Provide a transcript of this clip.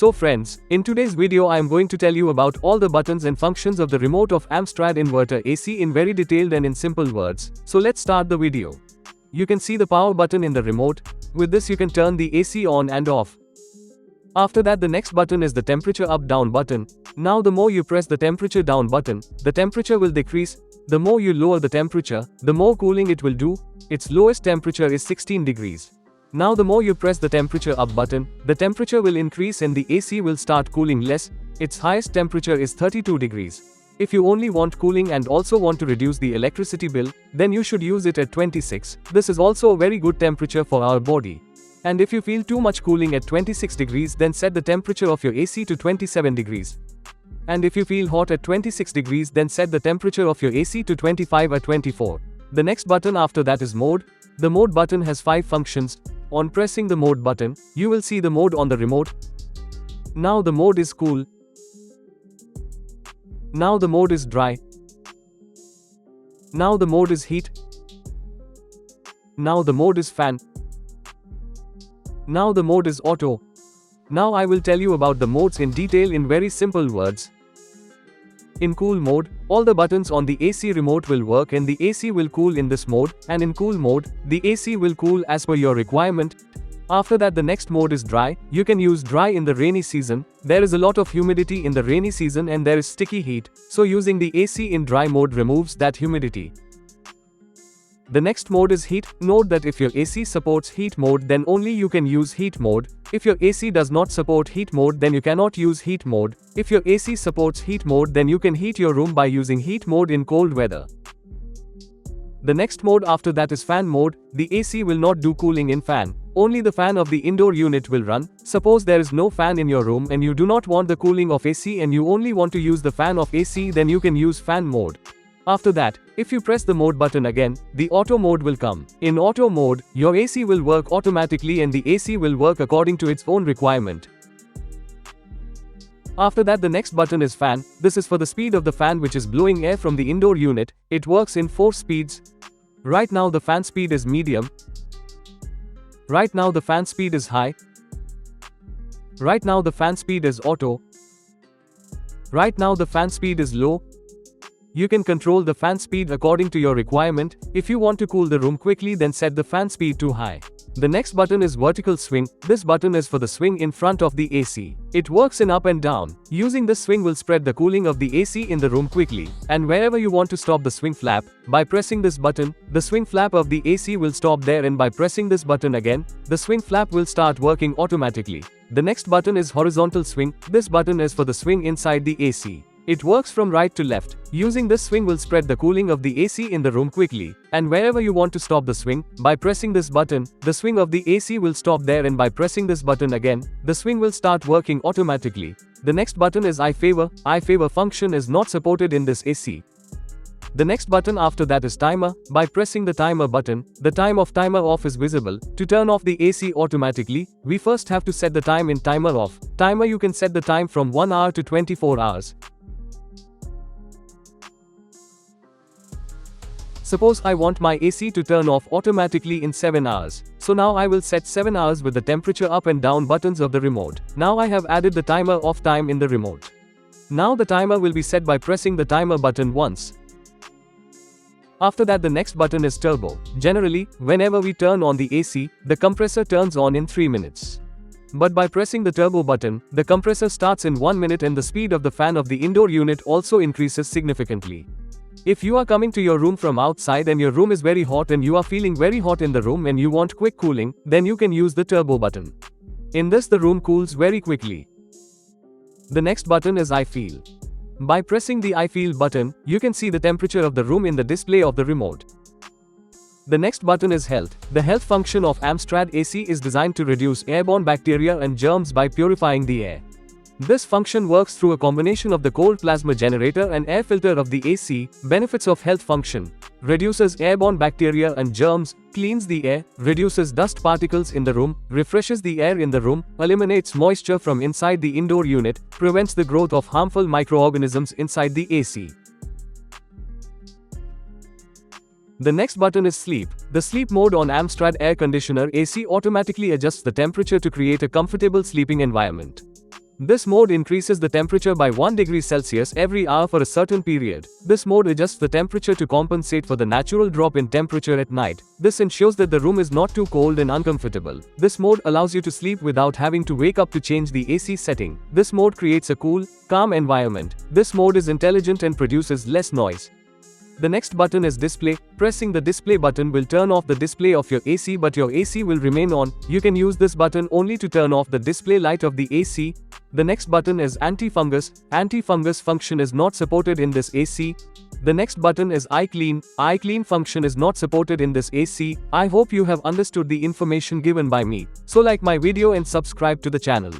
So friends, in today's video I am going to tell you about all the buttons and functions of the remote of Amstrad Inverter AC in very detailed and in simple words. So let's start the video. You can see the power button in the remote. With this you can turn the AC on and off. After that the next button is the temperature up down button. Now the more you press the temperature down button, the temperature will decrease. The more you lower the temperature, the more cooling it will do. Its lowest temperature is 16 degrees. Now the more you press the temperature up button, the temperature will increase and the AC will start cooling less. Its highest temperature is 32 degrees. If you only want cooling and also want to reduce the electricity bill, then you should use it at 26. This is also a very good temperature for our body. And if you feel too much cooling at 26 degrees, then set the temperature of your AC to 27 degrees. And if you feel hot at 26 degrees, then set the temperature of your AC to 25 or 24. The next button after that is mode. The mode button has 5 functions. On pressing the mode button, you will see the mode on the remote. Now the mode is cool. Now the mode is dry. Now the mode is heat. Now the mode is fan. Now the mode is auto. Now I will tell you about the modes in detail in very simple words. In cool mode, all the buttons on the AC remote will work and the AC will cool in this mode, and in cool mode, the AC will cool as per your requirement. After that the next mode is dry. You can use dry in the rainy season. There is a lot of humidity in the rainy season and there is sticky heat, so using the AC in dry mode removes that humidity. The next mode is heat. Note that if your AC supports heat mode, then only you can use heat mode. If your AC does not support heat mode, then you cannot use heat mode. If your AC supports heat mode, then you can heat your room by using heat mode in cold weather. The next mode after that is fan mode. The AC will not do cooling in fan. Only the fan of the indoor unit will run. Suppose there is no fan in your room and you do not want the cooling of AC and you only want to use the fan of AC, then you can use fan mode. After that, if you press the mode button again, the auto mode will come. In auto mode, your AC will work automatically and the AC will work according to its own requirement. After that the next button is fan. This is for the speed of the fan which is blowing air from the indoor unit. It works in 4 speeds. Right now the fan speed is medium. Right now the fan speed is high. Right now the fan speed is auto. Right now the fan speed is low. You can control the fan speed according to your requirement. If you want to cool the room quickly, then set the fan speed to high. The next button is vertical swing. This button is for the swing in front of the AC. It works in up and down. Using this swing will spread the cooling of the AC in the room quickly. And wherever you want to stop the swing flap, by pressing this button, the swing flap of the AC will stop there, and by pressing this button again, the swing flap will start working automatically. The next button is horizontal swing. This button is for the swing inside the AC. It works from right to left. Using this swing will spread the cooling of the AC in the room quickly. And wherever you want to stop the swing, by pressing this button, the swing of the AC will stop there, and by pressing this button again, the swing will start working automatically. The next button is eye favor. Eye favor function is not supported in this AC. The next button after that is timer. By pressing the timer button, the time of timer off is visible. To turn off the AC automatically, we first have to set the time in timer off. Timer you can set the time from 1 hour to 24 hours. Suppose I want my AC to turn off automatically in 7 hours. So now I will set 7 hours with the temperature up and down buttons of the remote. Now I have added the timer off time in the remote. Now the timer will be set by pressing the timer button once. After that the next button is turbo. Generally, whenever we turn on the AC, the compressor turns on in 3 minutes. But by pressing the turbo button, the compressor starts in 1 minute and the speed of the fan of the indoor unit also increases significantly. If you are coming to your room from outside and your room is very hot and you are feeling very hot in the room and you want quick cooling, then you can use the turbo button. In this the room cools very quickly. The next button is I feel. By pressing the I feel button, you can see the temperature of the room in the display of the remote. The next button is health. The health function of Amstrad AC is designed to reduce airborne bacteria and germs by purifying the air. This function works through a combination of the cold plasma generator and air filter of the AC. Benefits of health function: reduces airborne bacteria and germs, cleans the air, reduces dust particles in the room, refreshes the air in the room, eliminates moisture from inside the indoor unit, prevents the growth of harmful microorganisms inside the AC. The next button is sleep. The sleep mode on Amstrad Air Conditioner AC automatically adjusts the temperature to create a comfortable sleeping environment. This mode increases the temperature by 1 degree Celsius every hour for a certain period. This mode adjusts the temperature to compensate for the natural drop in temperature at night. This ensures that the room is not too cold and uncomfortable. This mode allows you to sleep without having to wake up to change the AC setting. This mode creates a cool, calm environment. This mode is intelligent and produces less noise. The next button is display. Pressing the display button will turn off the display of your AC, but your AC will remain on. You can use this button only to turn off the display light of the AC. The next button is anti-fungus. Anti-fungus function is not supported in this AC. The next button is eye clean. Eye clean function is not supported in this AC. I hope you have understood the information given by me. So like my video and subscribe to the channel.